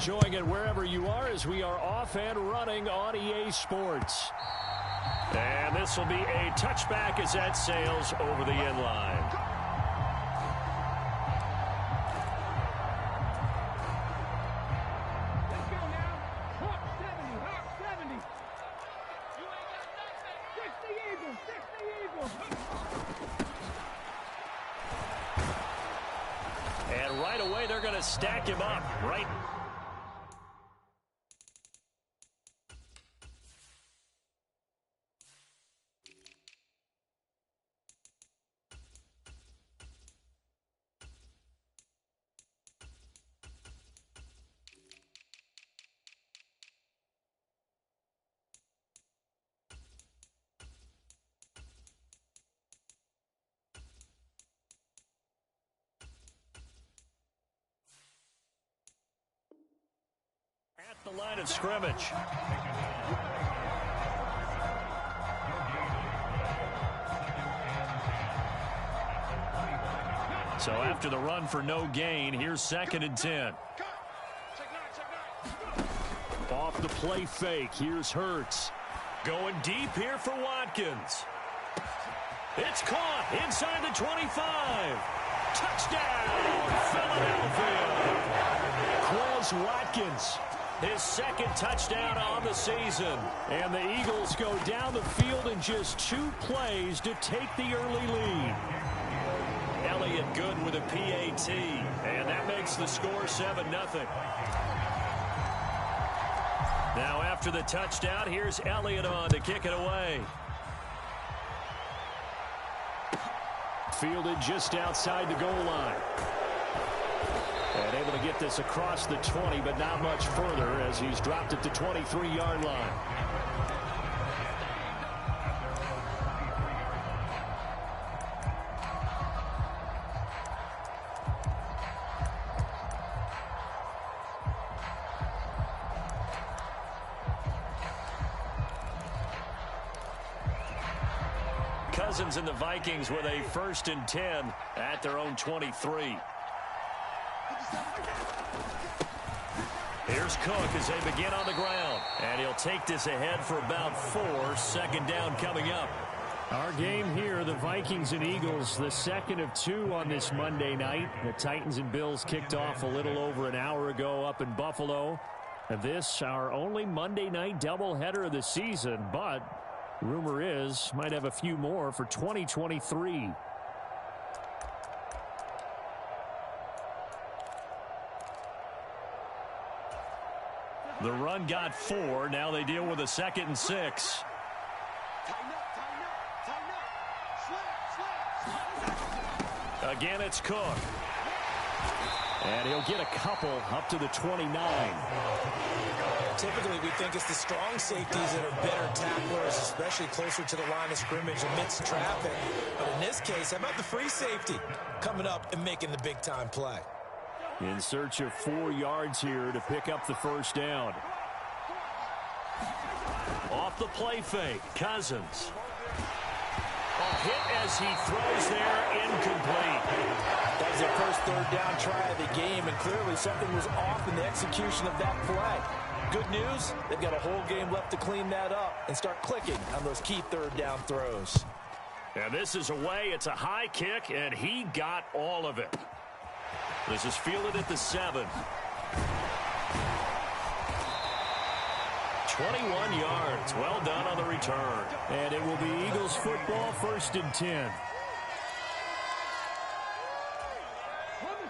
enjoying it wherever you are as we are off and running on EA Sports. And this will be a touchback as that sails over the end line. And right away, they're going to stack him up, right? At the line of scrimmage. So after the run for no gain, here's 2nd and 10. Off the play fake, here's Hurts. Going deep here for Watkins. It's caught inside the 25. Touchdown, Philadelphia. Quez Watkins. His 2nd touchdown on the season. And the Eagles go down the field in just 2 plays to take the early lead. Elliott good with a PAT. And that makes the score 7-0. Now after the touchdown, here's Elliott on to kick it away. Fielded just outside the goal line. And able to get this across the 20, but not much further as he's dropped it to 23-yard line. Cousins and the Vikings with a 1st and 10 at their own 23. Here's Cook as they begin on the ground. And he'll take this ahead for about 4. 2nd down coming up. Our game here, the Vikings and Eagles, the 2nd of 2 on this Monday night. The Titans and Bills kicked off a little over an hour ago up in Buffalo. And this, our only Monday night doubleheader of the season. But rumor is, might have a few more for 2023. The run got 4. Now they deal with a 2nd and 6. Again, it's Cook. And he'll get a couple up to the 29. Typically, we think it's the strong safeties that are better tacklers, especially closer to the line of scrimmage amidst traffic. But in this case, how about the free safety coming up and making the big-time play? In search of 4 yards here to pick up the 1st down. Off the play fake, Cousins. A hit as he throws there, incomplete. That was their first 3rd down try of the game, and clearly something was off in the execution of that play. Good news, they've got a whole game left to clean that up and start clicking on those key 3rd down throws. And this is away. It's a high kick, and he got all of it. This is fielded at the 7. 21 yards. Well done on the return. And it will be Eagles football, 1st and 10.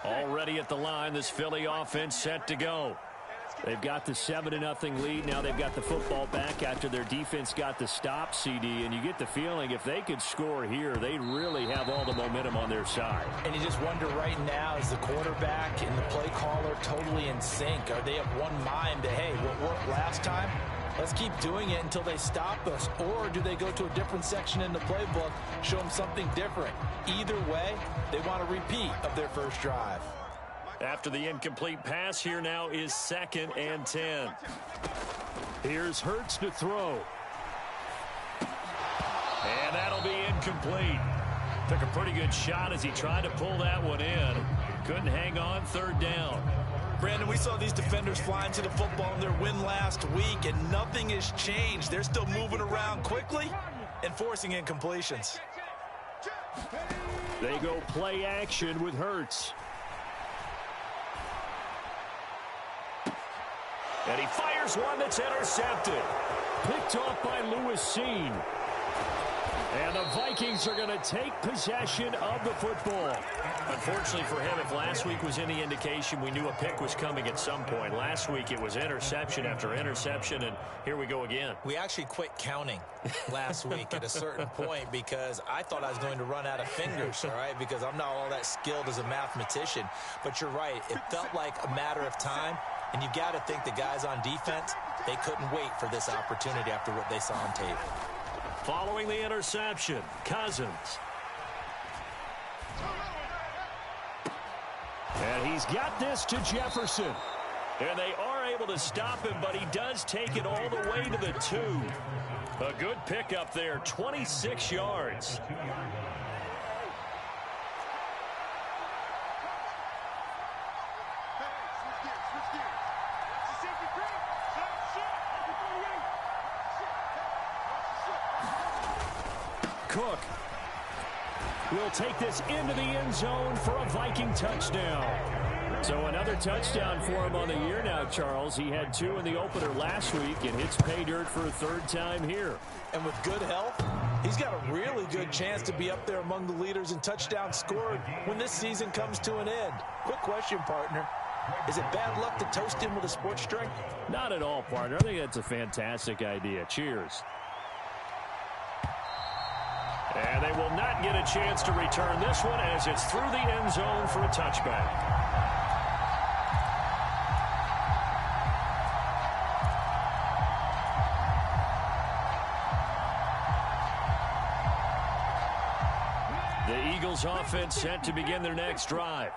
Already at the line, this Philly offense set to go. They've got the 7-0 lead. Now they've got the football back after their defense got the stop, CD. And you get the feeling if they could score here, they really have all the momentum on their side. And you just wonder right now, is the quarterback and the play caller totally in sync? Are they of one mind that, hey, what worked last time? Let's keep doing it until they stop us. Or do they go to a different section in the playbook, show them something different? Either way, they want a repeat of their first drive. After the incomplete pass, here now is 2nd and 10. Here's Hurts to throw. And that'll be incomplete. Took a pretty good shot as he tried to pull that one in. Couldn't hang on, 3rd down. Brandon, we saw these defenders flying to the football in their win last week, and nothing has changed. They're still moving around quickly and forcing incompletions. They go play action with Hurts. And he fires one that's intercepted. Picked off by Lewis Seen. And the Vikings are going to take possession of the football. Unfortunately for him, if last week was any indication, we knew a pick was coming at some point. Last week it was interception after interception, and here we go again. We actually quit counting last week at a certain point because I thought I was going to run out of fingers, all right, because I'm not all that skilled as a mathematician. But you're right. It felt like a matter of time, and you got to think the guys on defense, they couldn't wait for this opportunity after what they saw on tape. Following the interception, Cousins. And he's got this to Jefferson. And they are able to stop him, but he does take it all the way to the 2. A good pickup there, 26 yards. Cook will take this into the end zone for a Viking touchdown. So another touchdown for him on the year now, Charles. He had 2 in the opener last week and hits pay dirt for a 3rd time here. And with good health, he's got a really good chance to be up there among the leaders in touchdowns scored when this season comes to an end. Quick question, partner. Is it bad luck to toast him with a sports drink? Not at all, partner. I think that's a fantastic idea. Cheers. And they will not get a chance to return this one as it's through the end zone for a touchback. The Eagles offense set to begin their next drive.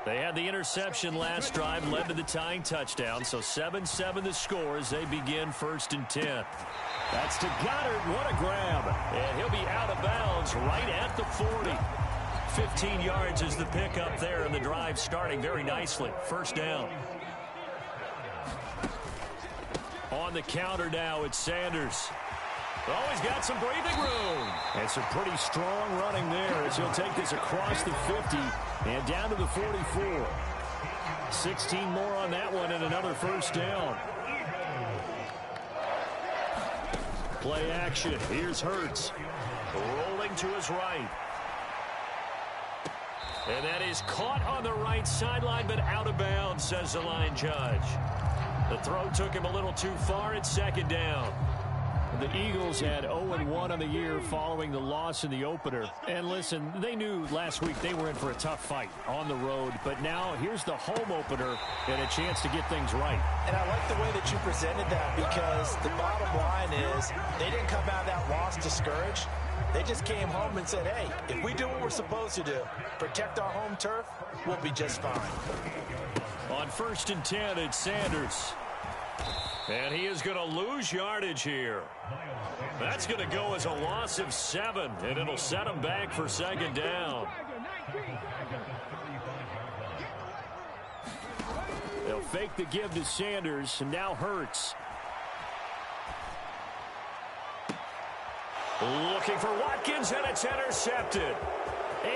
They had the interception last drive, led to the tying touchdown, so 7-7 the score as they begin 1st and 10. That's to Goddard. What a grab. And he'll be out of bounds right at the 40. 15 yards is the pickup there, and the drive starting very nicely. 1st down. On the counter now, it's Sanders. Oh, he's got some breathing room. And some pretty strong running there as he'll take this across the 50 and down to the 44. 16 more on that one and another 1st down. Play action. Here's Hurts. Rolling to his right. And that is caught on the right sideline, but out of bounds, says the line judge. The throw took him a little too far. It's 2nd down. The Eagles had 0-1 on the year following the loss in the opener. And listen, they knew last week they were in for a tough fight on the road. But now here's the home opener and a chance to get things right. And I like the way that you presented that because the bottom line is they didn't come out of that loss discouraged. They just came home and said, hey, if we do what we're supposed to do, protect our home turf, we'll be just fine. On 1st and 10, it's Sanders. And he is going to lose yardage here. That's going to go as a loss of 7, and it'll set him back for 2nd down. They'll fake the give to Sanders, and now Hurts. Looking for Watkins, and it's intercepted.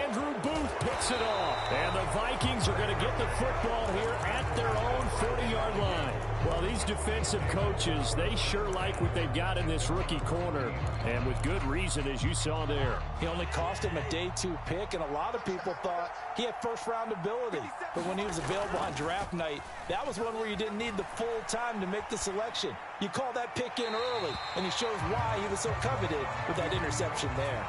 Andrew Booth picks it off. And the Vikings are going to get the football here at their own 40-yard line. Well, these defensive coaches, they sure like what they've got in this rookie corner. And with good reason, as you saw there. He only cost him a day 2 pick, and a lot of people thought he had first-round ability. But when he was available on draft night, that was one where you didn't need the full time to make the selection. You call that pick in early, and he shows why he was so coveted with that interception there.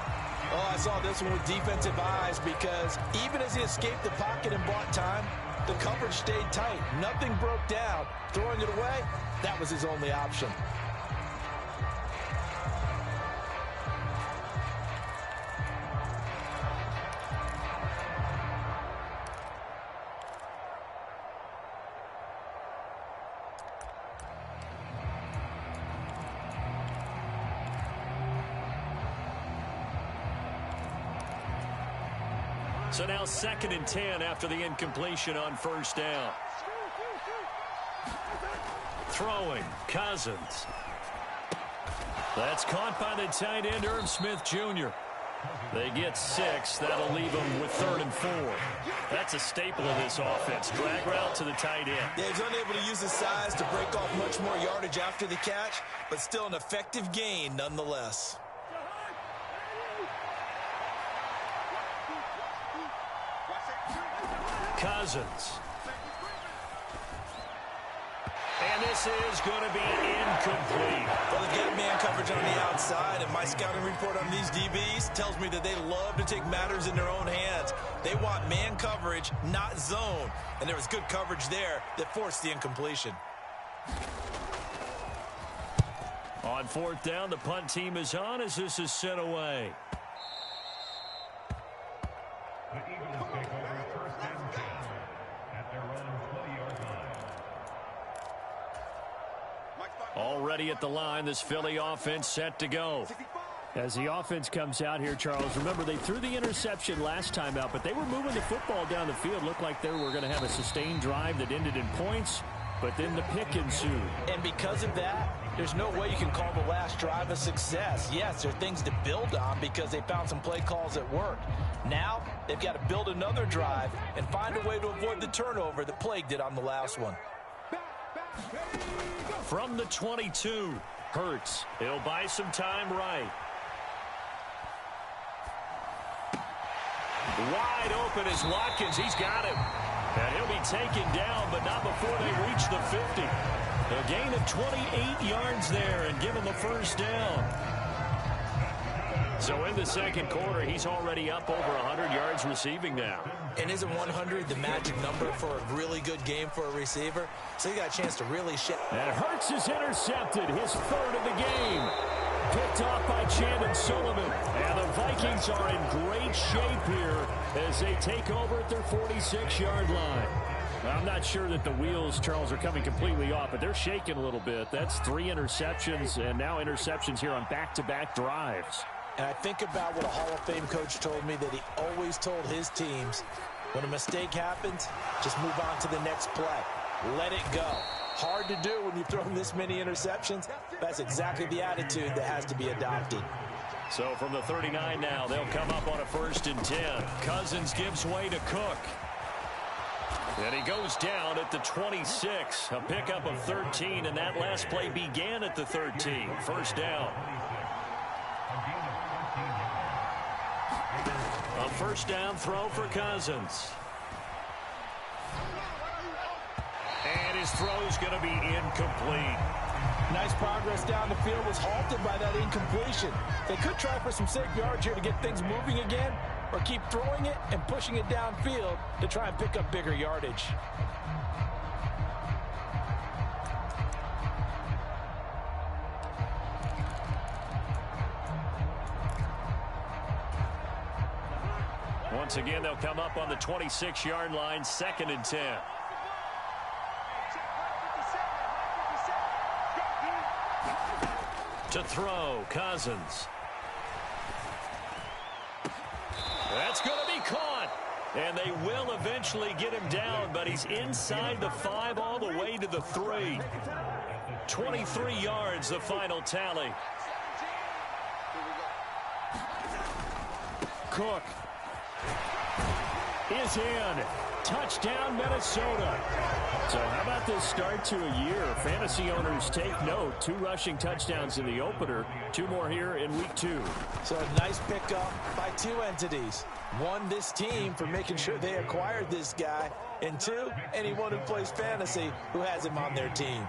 Oh, I saw this one with defensive eyes because even as he escaped the pocket and bought time, the coverage stayed tight. Nothing broke down. Throwing it away, that was his only option. So now 2nd and 10 after the incompletion on 1st down. Throwing, Cousins. That's caught by the tight end, Irv Smith Jr. They get 6. That'll leave them with 3rd and 4. That's a staple of this offense. Drag route to the tight end. Yeah, he's unable to use his size to break off much more yardage after the catch, but still an effective gain nonetheless. Cousins. And this is going to be incomplete. Well, they've got man coverage on the outside, and my scouting report on these DBs tells me that they love to take matters in their own hands. They want man coverage, not zone. And there was good coverage there that forced the incompletion. On 4th down, the punt team is on as this is sent away. The Eagles take over 1st and 10 at their own 20-yard line. Already at the line, this Philly offense set to go. As the offense comes out here, Charles, remember they threw the interception last time out, but they were moving the football down the field. Looked like they were going to have a sustained drive that ended in points, but then the pick ensued. And because of that, there's no way you can call the last drive a success. Yes, there are things to build on because they found some play calls that worked. Now, they've got to build another drive and find a way to avoid the turnover that plagued it on the last one. From the 22, Hurts. He'll buy some time right. Wide open is Watkins. He's got him. And he'll be taken down, but not before they reach the 50. A gain of 28 yards there and give him a 1st down. So in the 2nd quarter, he's already up over 100 yards receiving now. And isn't 100 the magic number for a really good game for a receiver? So he got a chance to really And Hurts is intercepted, his 3rd of the game. Picked off by Chandon Sullivan. And the Vikings are in great shape here as they take over at their 46-yard line. I'm not sure that the wheels, Charles, are coming completely off, but they're shaking a little bit. That's 3 interceptions, and now interceptions here on back-to-back drives. And I think about what a Hall of Fame coach told me that he always told his teams, when a mistake happens, just move on to the next play. Let it go. Hard to do when you've thrown this many interceptions. That's exactly the attitude that has to be adopted. So from the 39 now, they'll come up on a 1st and 10. Cousins gives way to Cook. And he goes down at the 26. A pickup of 13, and that last play began at the 13. 1st down. A 1st down throw for Cousins. And his throw's going to be incomplete. Nice progress down the field was halted by that incompletion. They could try for some safe yards here to get things moving again, or keep throwing it and pushing it downfield to try and pick up bigger yardage. Once again, they'll come up on the 26-yard line, 2nd and 10. To throw, Cousins. That's going to be caught. And they will eventually get him down, but he's inside the 5 all the way to the 3. 23 yards, the final tally. Cook is in. Touchdown, Minnesota. So how about this start to a year? Fantasy owners take note. 2 rushing touchdowns in the opener. 2 more here in week 2. So a nice pickup by 2 entities. 1, this team for making sure they acquired this guy. And 2, anyone who plays fantasy who has him on their team.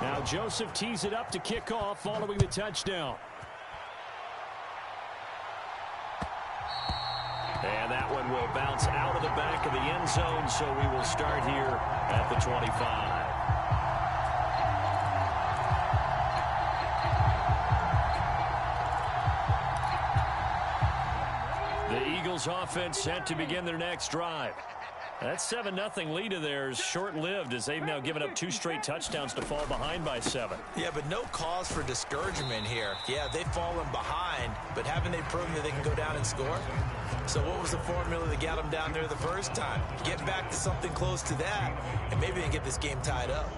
Now Joseph tees it up to kick off following the touchdown. And that one will bounce out of the back of the end zone, so we will start here at the 25. The Eagles offense set to begin their next drive. That 7-0 lead of theirs short-lived as they've now given up 2 straight touchdowns to fall behind by 7. Yeah, but no cause for discouragement here. Yeah, they've fallen behind, but haven't they proven that they can go down and score? So what was the formula that got them down there the first time? Get back to something close to that, and maybe they can get this game tied up.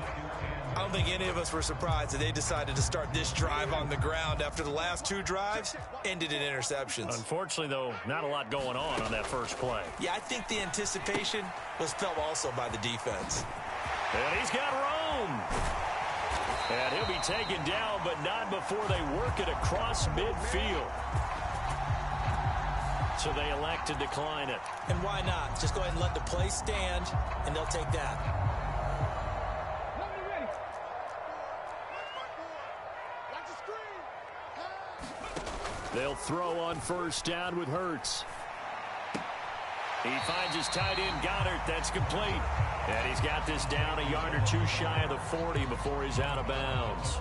I don't think any of us were surprised that they decided to start this drive on the ground after the last 2 drives ended in interceptions. Unfortunately, though, not a lot going on that first play. Yeah, I think the anticipation was felt also by the defense. And he's got room. And he'll be taken down, but not before they work it across midfield. So they elect to decline it. And why not? Just go ahead and let the play stand, and they'll take that. They'll throw on first down with Hurts. He finds his tight end, Goddard. That's complete. And he's got this down a yard or 2 shy of the 40 before he's out of bounds.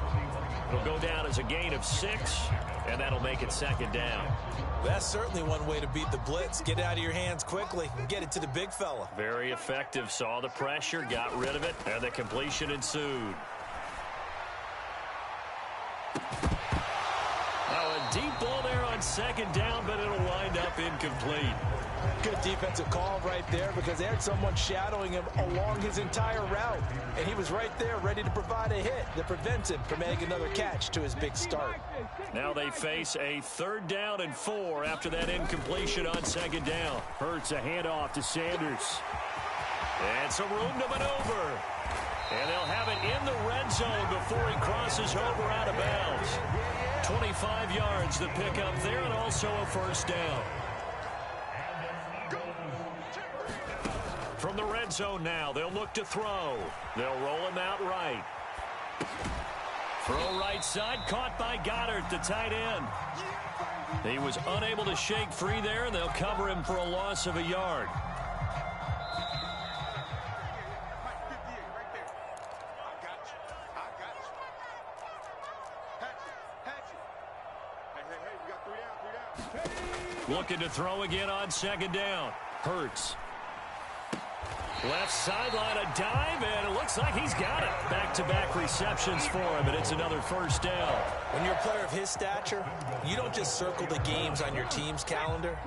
It'll go down as a gain of 6, and that'll make it second down. That's certainly one way to beat the blitz. Get it out of your hands quickly and get it to the big fella. Very effective. Saw the pressure, got rid of it, and the completion ensued. A deep ball there on second down, but it'll wind up incomplete. Good defensive call right there because they had someone shadowing him along his entire route. And he was right there ready to provide a hit that prevents him from making another catch to his big start. Now they face a 3rd down and 4 after that incompletion on second down. Hurts a handoff to Sanders. And some room to maneuver. And they'll have it in the red zone before he crosses over out of bounds. 25 yards the pickup there, and also a first down. From the red zone now, they'll look to throw. They'll roll him out right. Throw right side, caught by Goddard, the tight end. He was unable to shake free there, and they'll cover him for a loss of a yard. Looking to throw again on second down. Hurts. Left sideline, a dive, and it looks like he's got it. Back-to-back receptions for him, and it's another first down. When you're a player of his stature, you don't just circle the games on your team's calendar.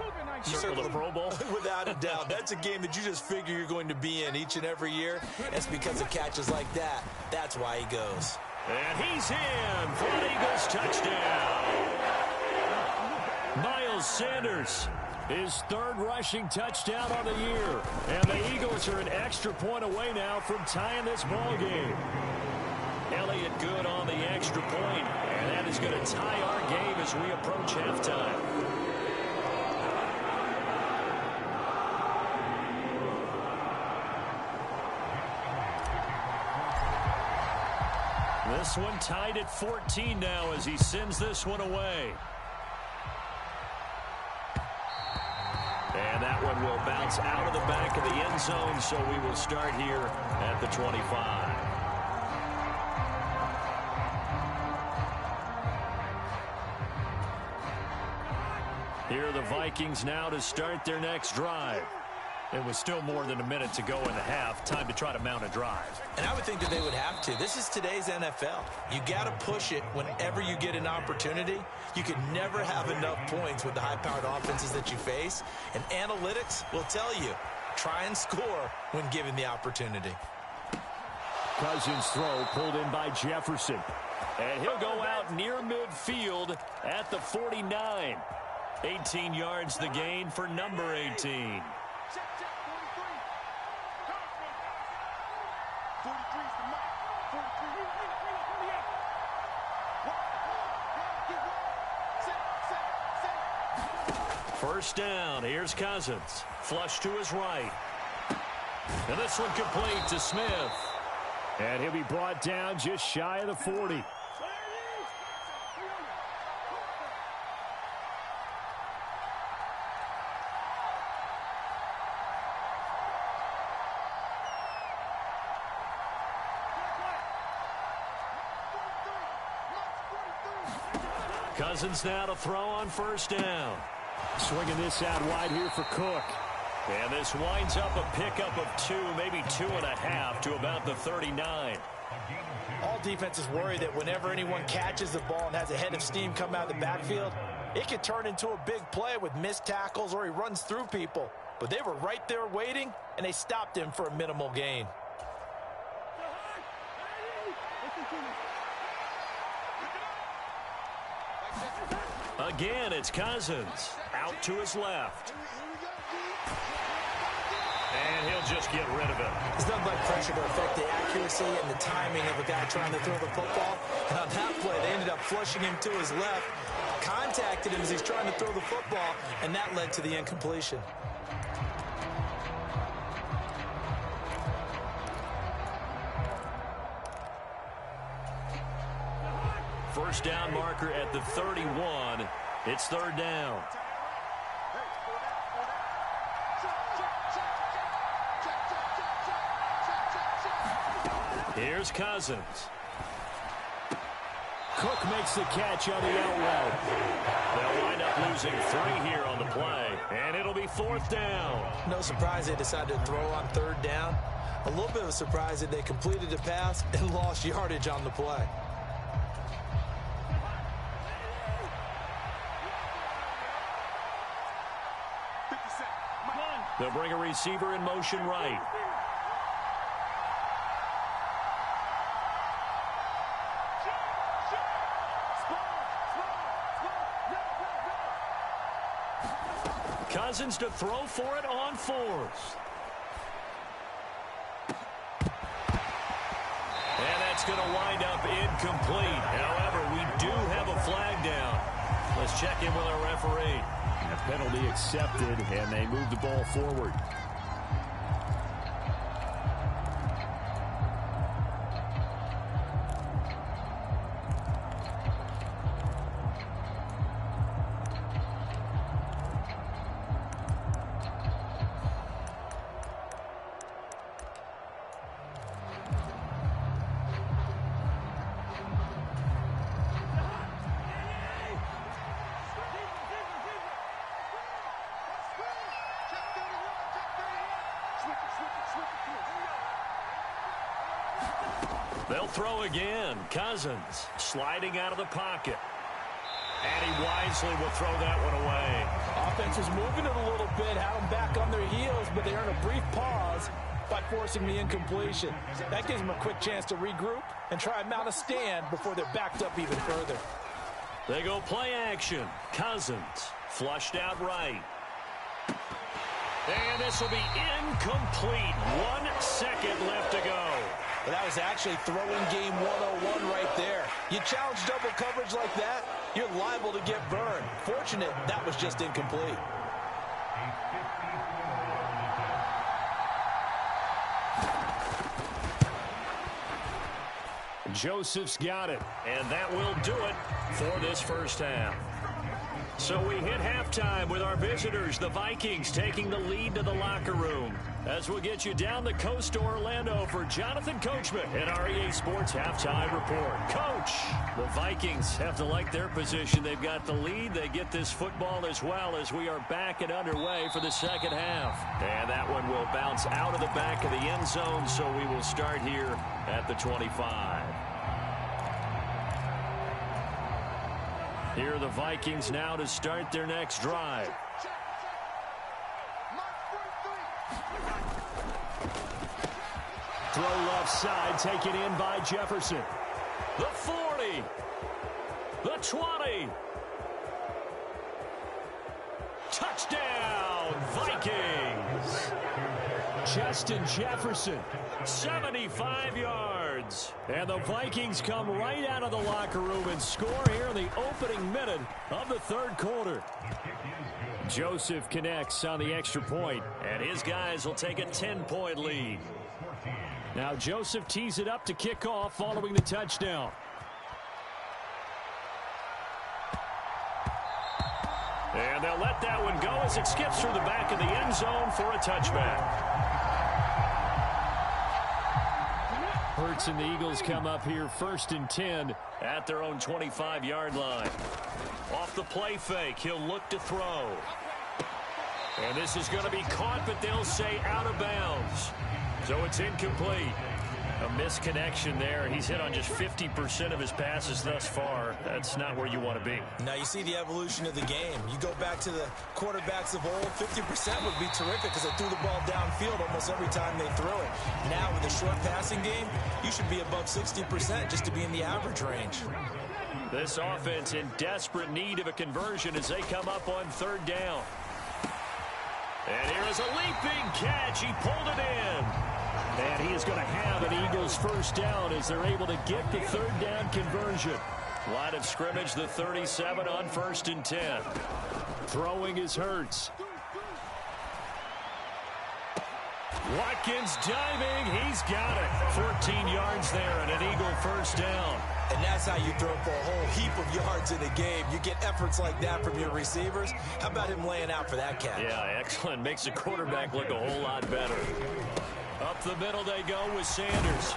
You circle the Pro Bowl. Without a doubt. That's a game that you just figure you're going to be in each and every year. It's because of catches like that. That's why he goes. And he's in for an Eagles touchdown. Miles Sanders, his 3rd rushing touchdown on the year. And the Eagles are an extra point away now from tying this ball game. Elliott good on the extra point, and that is going to tie our game as we approach halftime. This one tied at 14 now as he sends this one away. And that one will bounce out of the back of the end zone, so we will start here at the 25. Here are the Vikings now to start their next drive. It was still more than a minute to go in the half. Time to try to mount a drive. And I would think that they would have to. This is today's NFL. You got to push it whenever you get an opportunity. You can never have enough points with the high-powered offenses that you face. And analytics will tell you, try and score when given the opportunity. Cousins' throw pulled in by Jefferson. And he'll go out near midfield at the 49. 18 yards the gain for number 18. First down. Here's Cousins. Flush to his right. And this one complete to Smith. And he'll be brought down just shy of the 40. Cousins now to throw on first down. Swinging this out wide here for Cook. And this winds up a pickup of 2, maybe 2.5 to about the 39. All defenses worry that whenever anyone catches the ball and has a head of steam come out of the backfield, it could turn into a big play with missed tackles or he runs through people. But they were right there waiting, and they stopped him for a minimal gain. Again, it's Cousins. Out to his left. And he'll just get rid of it. There's nothing like pressure to affect the accuracy and the timing of a guy trying to throw the football. And on that play, they ended up flushing him to his left, contacted him as he's trying to throw the football, and that led to the incompletion. First down marker at the 31. It's third down. Here's Cousins. Cook makes the catch on the out route. They'll wind up losing 3 here on the play, and it'll be fourth down. No surprise they decided to throw on third down. A little bit of a surprise that they completed the pass and lost yardage on the play. They'll bring a receiver in motion right. Cousins to throw for it on fourth. And that's going to wind up incomplete. However, we do have a flag down. Let's check in with our referee. A penalty accepted, and they move the ball forward. They'll throw again. Cousins sliding out of the pocket. And he wisely will throw that one away. Offense is moving it a little bit, had them back on their heels, but they earn a brief pause by forcing the incompletion. That gives them a quick chance to regroup and try and mount a stand before they're backed up even further. They go play action. Cousins flushed out right. And this will be incomplete. 1 second left to go. But that was actually throwing game 101 right there. You challenge double coverage like that, you're liable to get burned. Fortunate that was just incomplete. Joseph's got it, and that will do it for this first half. So we hit halftime with our visitors, the Vikings, taking the lead to the locker room. As we'll get you down the coast to Orlando for Jonathan Coachman and our EA Sports Halftime Report. Coach, the Vikings have to like their position. They've got the lead. They get this football as well as we are back and underway for the second half. And that one will bounce out of the back of the end zone, so we will start here at the 25. Here are the Vikings now to start their next drive. Throw left side, taken in by Jefferson. The 40. The 20. Touchdown, Vikings. Justin Jefferson, 75 yards. And the Vikings come right out of the locker room and score here in the opening minute of the third quarter. Joseph connects on the extra point, and his guys will take a 10-point lead. Now Joseph tees it up to kick off following the touchdown. And they'll let that one go as it skips through the back of the end zone for a touchback. Hurts and the Eagles come up here 1st and 10 at their own 25-yard line. Off the play fake, he'll look to throw. And this is going to be caught, but they'll say out of bounds. So it's incomplete. A misconnection there. He's hit on just 50% of his passes thus far. That's not where you want to be. Now you see the evolution of the game. You go back to the quarterbacks of old, 50% would be terrific because they threw the ball downfield almost every time they threw it. Now with a short passing game, you should be above 60% just to be in the average range. This offense in desperate need of a conversion as they come up on third down. And here is a leaping catch. He pulled it in. And he is going to have an Eagles first down as they're able to get the third down conversion. Line of scrimmage, the 37 on 1st and 10. Throwing is Hurts. Watkins diving. He's got it. 14 yards there and an Eagle first down. And that's how you throw for a whole heap of yards in a game. You get efforts like that from your receivers. How about him laying out for that catch? Yeah, excellent. Makes the quarterback look a whole lot better. Up the middle they go with Sanders.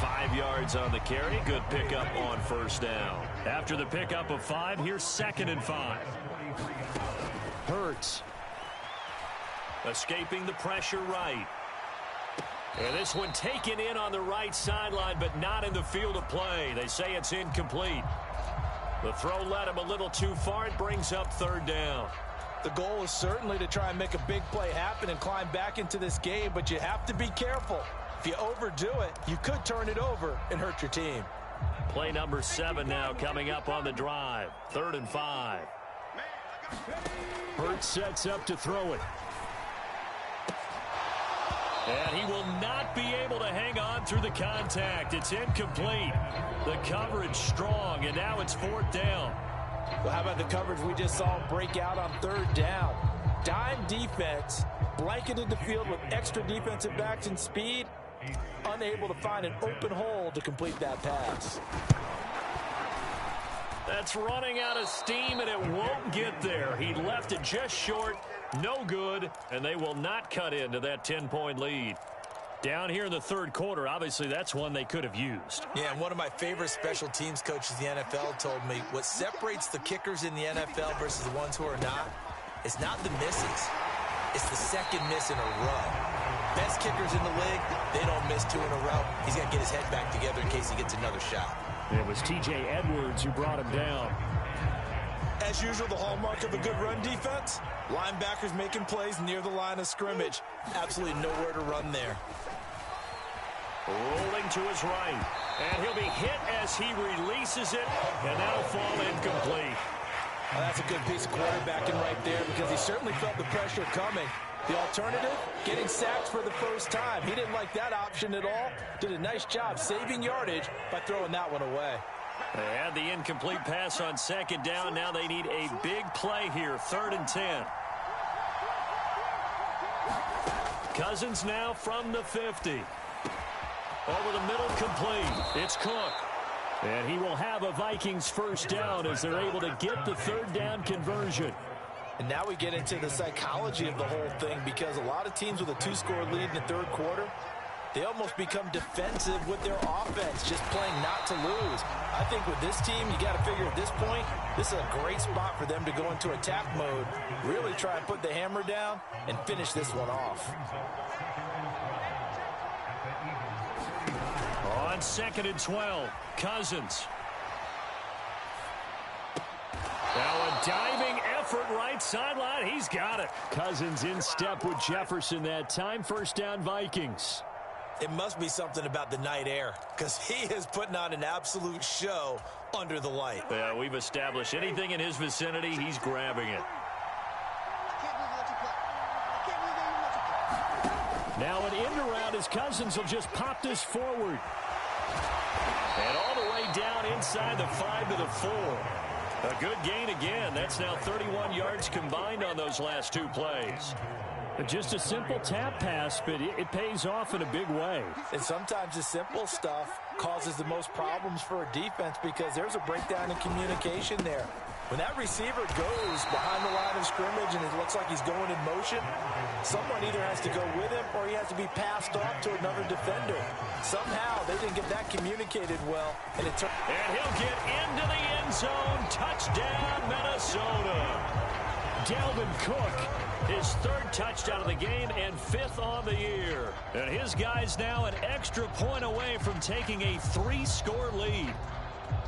5 yards on the carry. Good pickup on first down. After the pickup of 5, here's 2nd and 5. Hurts. Escaping the pressure right. And this one taken in on the right sideline, but not in the field of play. They say it's incomplete. The throw led him a little too far. It brings up third down. The goal is certainly to try and make a big play happen and climb back into this game, but you have to be careful. If you overdo it, you could turn it over and hurt your team. Play number 7 now coming up on the drive. 3rd and 5. Hurts sets up to throw it. And he will not be able to hang on through the contact. It's incomplete. The coverage strong, and now it's 4th down. Well, how about the coverage we just saw break out on 3rd down? Dime defense, blanketed the field with extra defensive backs and speed, unable to find an open hole to complete that pass. That's running out of steam, and it won't get there. He left it just short, no good, and they will not cut into that 10-point lead. Down here in the 3rd quarter, obviously that's one they could have used. Yeah, and one of my favorite special teams coaches in the NFL told me what separates the kickers in the NFL versus the ones who are not, it's not the misses. It's the second miss in a row. Best kickers in the league, they don't miss 2 in a row. He's got to get his head back together in case he gets another shot. It was T.J. Edwards who brought him down. As usual, the hallmark of a good run defense, linebackers making plays near the line of scrimmage. Absolutely nowhere to run there. Rolling to his right. And he'll be hit as he releases it, and that'll fall incomplete. Well, that's a good piece of quarterbacking right there because he certainly felt the pressure coming. The alternative, getting sacked for the first time. He didn't like that option at all. Did a nice job saving yardage by throwing that one away. They had the incomplete pass on 2nd down. Now they need a big play here, 3rd and 10. Cousins now from the 50. Over the middle, complete. It's Cook. And he will have a Vikings first down as they're able to get the 3rd down conversion. And now we get into the psychology of the whole thing because a lot of teams with a 2-score lead in the 3rd quarter, they almost become defensive with their offense, just playing not to lose. I think with this team, you got to figure at this point, this is a great spot for them to go into attack mode, really try and put the hammer down and finish this one off. On 2nd and 12, Cousins. Now a diving effort right sideline. He's got it. Cousins in step with Jefferson that time. First down, Vikings. It must be something about the night air because he is putting on an absolute show under the light. Yeah, we've established anything in his vicinity, he's grabbing it. Now an end around as Cousins will just pop this forward. And all the way down inside the 5 to the 4. A good gain again. That's now 31 yards combined on those last 2 plays. Just a simple tap pass, but it pays off in a big way. And sometimes the simple stuff causes the most problems for a defense because there's a breakdown in communication there. When that receiver goes behind the line of scrimmage and it looks like he's going in motion, someone either has to go with him or he has to be passed off to another defender. Somehow they didn't get that communicated well. And he'll get into the end zone. Touchdown, Minnesota. Dalvin Cook His third touchdown of the game and 5th on the year. And his guys now an extra point away from taking a 3-score lead.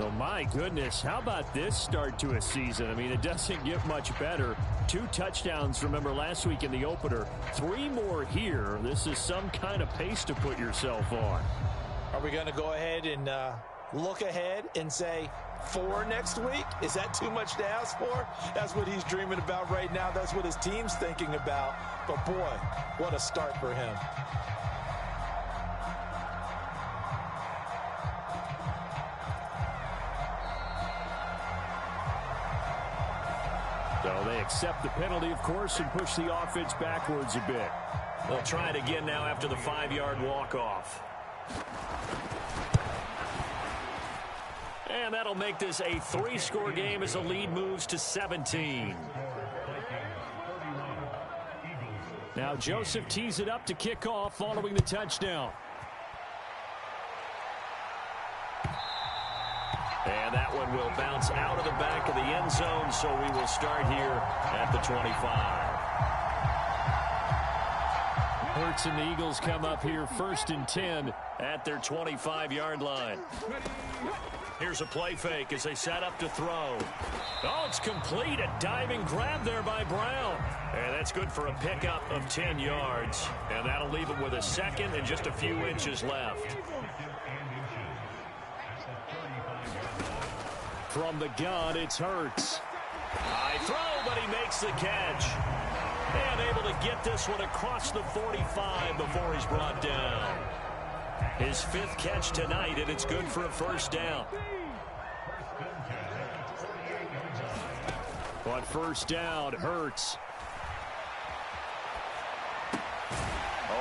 Oh, my goodness. How about this start to a season? I mean, it doesn't get much better. 2 touchdowns, remember, last week in the opener. 3 more here. This is some kind of pace to put yourself on. Are we going to go ahead and look ahead and say 4 next week? Is that too much to ask for? That's what he's dreaming about right now. That's what his team's thinking about. But, boy, what a start for him. So they accept the penalty, of course, and push the offense backwards a bit. They'll try it again now after the 5-yard walk-off. And that'll make this a 3-score game as the lead moves to 17. Now Joseph tees it up to kick off following the touchdown. And that one will bounce out of the back of the end zone, so we will start here at the 25. Hurts and the Eagles come up here 1st and 10 at their 25-yard line. Here's a play fake as they set up to throw. Oh, it's complete. A diving grab there by Brown. And that's good for a pickup of 10 yards. And that'll leave him with a 2nd and just a few inches left. From the gun, it's Hurts. High throw, but he makes the catch. And able to get this one across the 45 before he's brought down. His 5th catch tonight, and it's good for a 1st down. On 1st down, Hurts.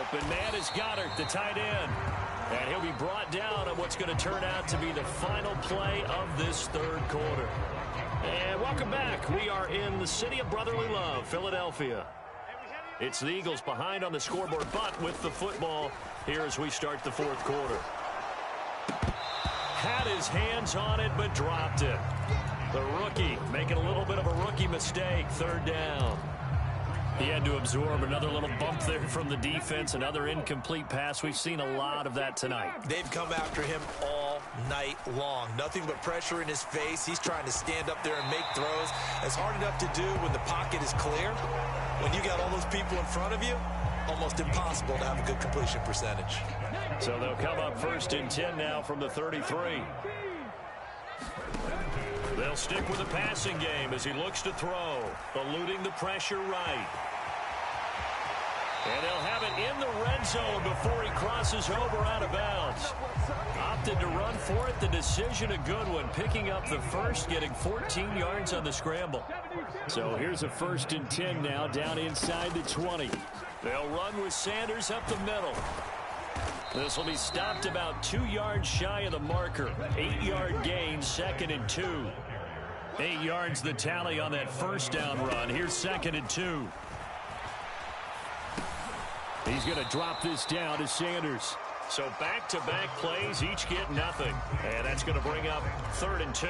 Open man is Goddard, the tight end. And he'll be brought down on what's going to turn out to be the final play of this 3rd quarter. And welcome back. We are in the city of brotherly love, Philadelphia. It's the Eagles behind on the scoreboard, but with the football here as we start the 4th quarter. Had his hands on it, but dropped it. The rookie making a little bit of a rookie mistake, 3rd down. He had to absorb another little bump there from the defense, another incomplete pass. We've seen a lot of that tonight. They've come after him all night long. Nothing but pressure in his face. He's trying to stand up there and make throws. It's hard enough to do when the pocket is clear. When you got all those people in front of you, almost impossible to have a good completion percentage. So they'll come up 1st and 10 now from the 33. They'll stick with the passing game as he looks to throw, eluding the pressure right. And they'll have it in the red zone before he crosses over out of bounds. Opted to run for it. The decision a good one, picking up the 1st, getting 14 yards on the scramble. So here's a 1st and 10 now down inside the 20. They'll run with Sanders up the middle. This will be stopped about 2 yards shy of the marker. 8-yard gain, 2nd and 2. 8 yards the tally on that 1st down run. Here's 2nd and 2. He's going to drop this down to Sanders. So back-to-back plays, each get nothing. And that's going to bring up 3rd and 2.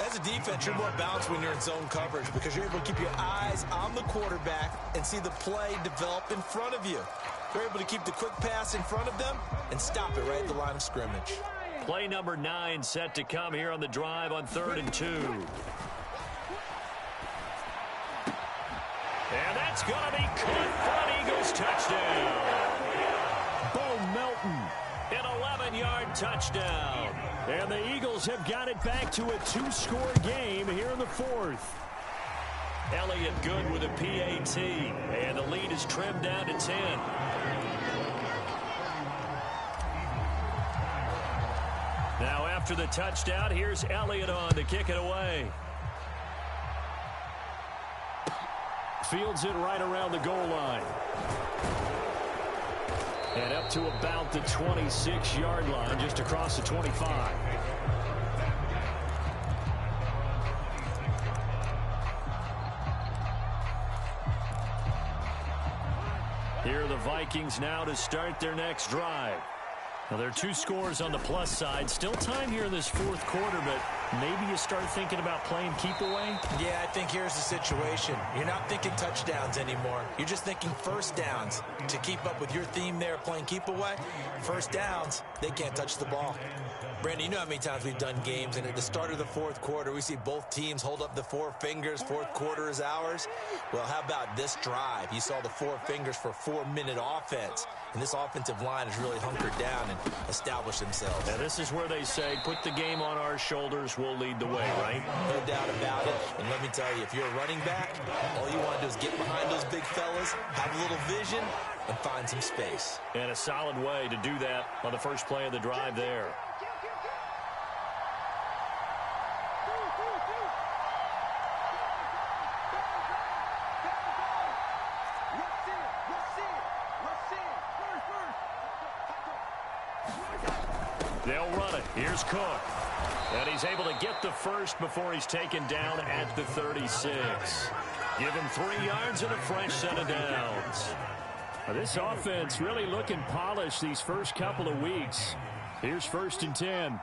As a defense, you're more balanced when you're in zone coverage because you're able to keep your eyes on the quarterback and see the play develop in front of you. You're able to keep the quick pass in front of them and stop it right at the line of scrimmage. Play number 9 set to come here on the drive on 3rd and 2. And that's going to be caught for an Eagles touchdown. Bo Melton, an 11-yard touchdown. And the Eagles have got it back to a 2-score game here in the 4th. Elliott good with a PAT, and the lead is trimmed down to 10. Now after the touchdown, here's Elliott on to kick it away. Fields it right around the goal line. And up to about the 26-yard line, just across the 25. Here are the Vikings now to start their next drive. Now, there are 2 scores on the plus side. Still time here in this 4th quarter, but maybe you start thinking about playing keep away? Yeah, I think here's the situation. You're not thinking touchdowns anymore. You're just thinking first downs. To keep up with your theme there, playing keep away, first downs, they can't touch the ball. Brandon, you know how many times we've done games, and at the start of the fourth quarter, we see both teams hold up the four fingers, fourth quarter is ours. Well, how about this drive? You saw the four fingers for 4-minute offense, and this offensive line has really hunkered down and established themselves. Now, this is where they say, put the game on our shoulders, we'll lead the way, right? No doubt about it. And let me tell you, if you're a running back, all you want to do is get behind those big fellas, have a little vision, and find some space. And a solid way to do that on the first play of the drive there. They'll run it. Here's Cook. And he's able to get the first before he's taken down at the 36. Give him 3 yards and a fresh set of downs. Now, this offense really looking polished these first couple of weeks. Here's 1st and 10.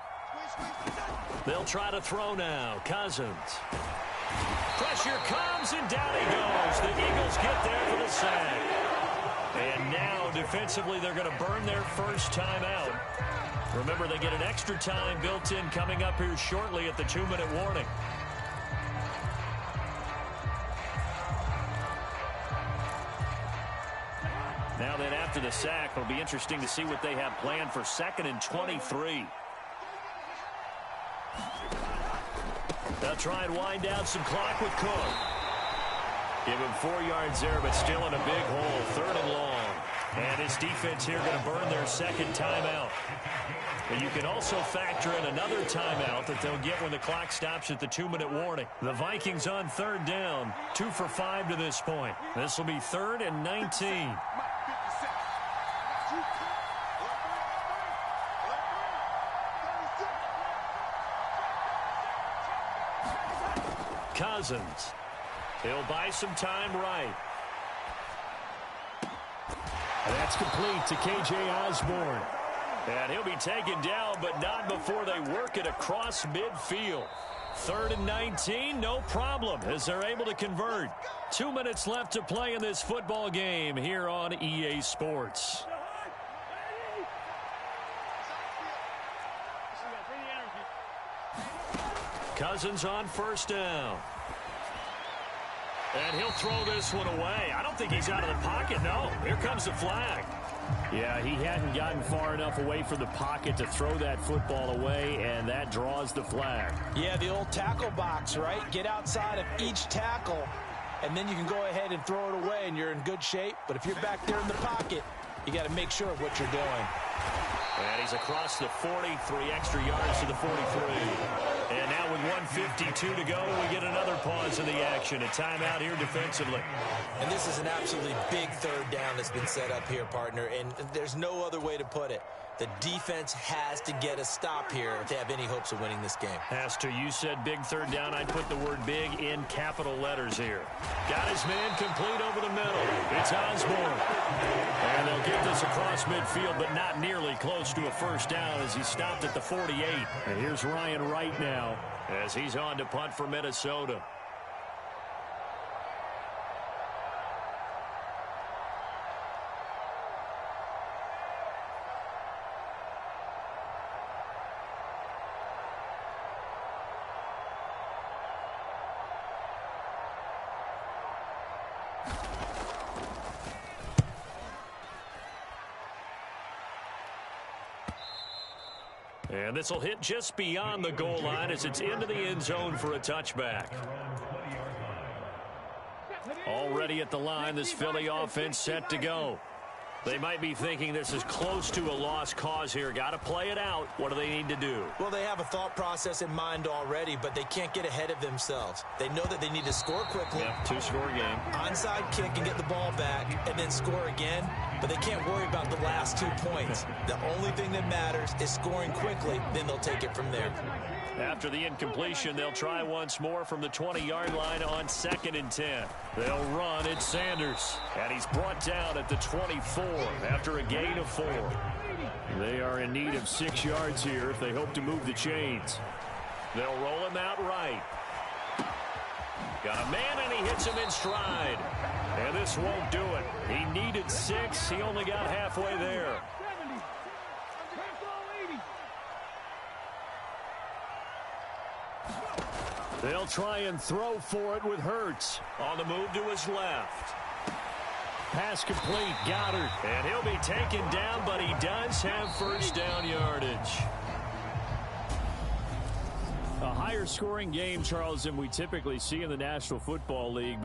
They'll try to throw now. Cousins. Pressure comes, and down he goes. The Eagles get there for the sack. And now, defensively, they're going to burn their first timeout. Remember, they get an extra time built in coming up here shortly at the 2-minute warning. Now then, after the sack, it'll be interesting to see what they have planned for 2nd and 23. They'll try and wind down some clock with Cook. Give him 4 yards there, but still in a big hole. 3rd and long. And his defense here going to burn their second timeout. But you can also factor in another timeout that they'll get when the clock stops at the 2-minute warning. The Vikings on 3rd down, 2 for 5 to this point. This will be 3rd and 19. Cousins. He'll buy some time right. And that's complete to K.J. Osborne. And he'll be taken down, but not before they work it across midfield. 3rd and 19, no problem, as they're able to convert. 2 minutes left to play in this football game here on EA Sports. Cousins on 1st down. And he'll throw this one away. I don't think he's out of the pocket, no. Here comes the flag. Yeah, he hadn't gotten far enough away from the pocket to throw that football away, and that draws the flag. Yeah, the old tackle box, right? Get outside of each tackle, and then you can go ahead and throw it away, and you're in good shape. But if you're back there in the pocket, you got to make sure of what you're doing. And he's across the 40, 3 extra yards to the 43. And now with 1:52 to go, we get another pause in the action. A timeout here defensively. And this is an absolutely big 3rd down that's been set up here, partner. And there's no other way to put it. The defense has to get a stop here if they have any hopes of winning this game. Has to. You said big 3rd down. I'd put the word big in capital letters here. Got his man complete over the middle. It's Osborne. And they'll get this across midfield, but not nearly close to a 1st down as he stopped at the 48. And here's Ryan Wright now as he's on to punt for Minnesota. And this will hit just beyond the goal line as it's into the end zone for a touchback. Already at the line, this Philly offense set to go. They might be thinking this is close to a lost cause here. Got to play it out. What do they need to do? Well, they have a thought process in mind already, but they can't get ahead of themselves. They know that they need to score quickly. Yep, 2-score game. Onside kick and get the ball back and then score again, but they can't worry about the last 2 points. The only thing that matters is scoring quickly, then they'll take it from there. After the incompletion, they'll try once more from the 20-yard line on 2nd and 10. They'll run. It's Sanders. And he's brought down at the 24 after a gain of 4. They are in need of 6 yards here if they hope to move the chains. They'll roll him out right. Got a man, and he hits him in stride. And this won't do it. He needed 6. He only got halfway there. They'll try and throw for it with Hurts. On the move to his left. Pass complete. Goddard. And he'll be taken down, but he does have first down yardage. A higher scoring game, Charles, than we typically see in the National Football League.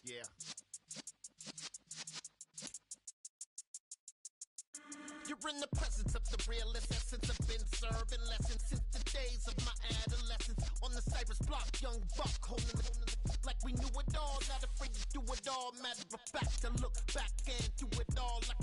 Yeah. You're in the presence of the realest essence. I've been serving lessons since the days of my adolescence. On the Cypress block, young buck holding it like we knew it all. Not afraid to do it all. Matter of fact, to look back and do it all like